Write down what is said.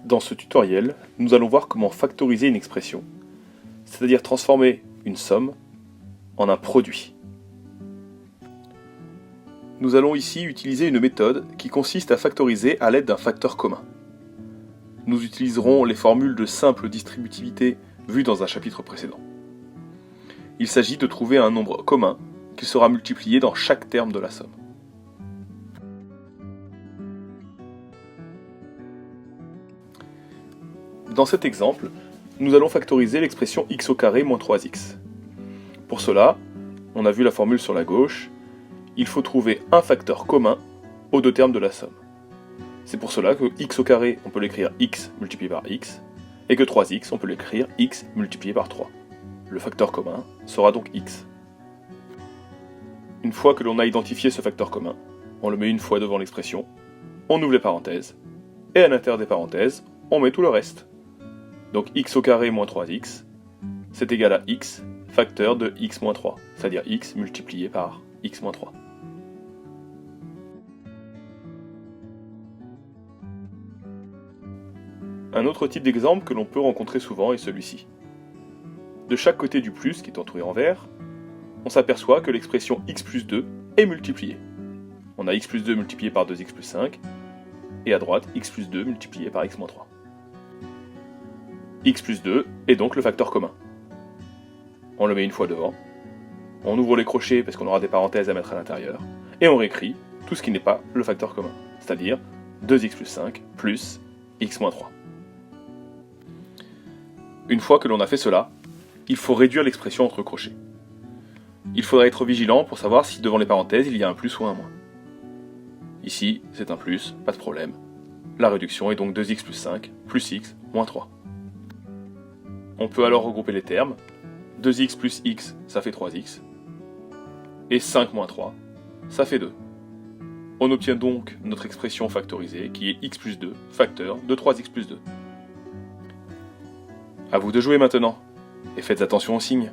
Dans ce tutoriel, nous allons voir comment factoriser une expression, c'est-à-dire transformer une somme en un produit. Nous allons ici utiliser une méthode qui consiste à factoriser à l'aide d'un facteur commun. Nous utiliserons les formules de simple distributivité vues dans un chapitre précédent. Il s'agit de trouver un nombre commun qui sera multiplié dans chaque terme de la somme. Dans cet exemple, nous allons factoriser l'expression x au carré moins 3x. Pour cela, on a vu la formule sur la gauche, il faut trouver un facteur commun aux deux termes de la somme. C'est pour cela que x au carré, on peut l'écrire x multiplié par x, et que 3x, on peut l'écrire x multiplié par 3. Le facteur commun sera donc x. Une fois que l'on a identifié ce facteur commun, on le met une fois devant l'expression, on ouvre les parenthèses, et à l'intérieur des parenthèses, on met tout le reste. Donc x au carré moins 3x, c'est égal à x facteur de x moins 3, c'est-à-dire x multiplié par x moins 3. Un autre type d'exemple que l'on peut rencontrer souvent est celui-ci. De chaque côté du plus, qui est entouré en vert, on s'aperçoit que l'expression x plus 2 est multipliée. On a x plus 2 multiplié par 2x plus 5, et à droite, x plus 2 multiplié par x moins 3. X plus 2 est donc le facteur commun. On le met une fois devant, on ouvre les crochets parce qu'on aura des parenthèses à mettre à l'intérieur, et on réécrit tout ce qui n'est pas le facteur commun, c'est-à-dire 2x plus 5 plus x moins 3. Une fois que l'on a fait cela, il faut réduire l'expression entre crochets. Il faudra être vigilant pour savoir si devant les parenthèses il y a un plus ou un moins. Ici, c'est un plus, pas de problème. La réduction est donc 2x plus 5 plus x moins 3. On peut alors regrouper les termes. 2x plus x, ça fait 3x. Et 5 moins 3, ça fait 2. On obtient donc notre expression factorisée qui est x plus 2, facteur de 3x plus 2. À vous de jouer maintenant, et faites attention aux signes.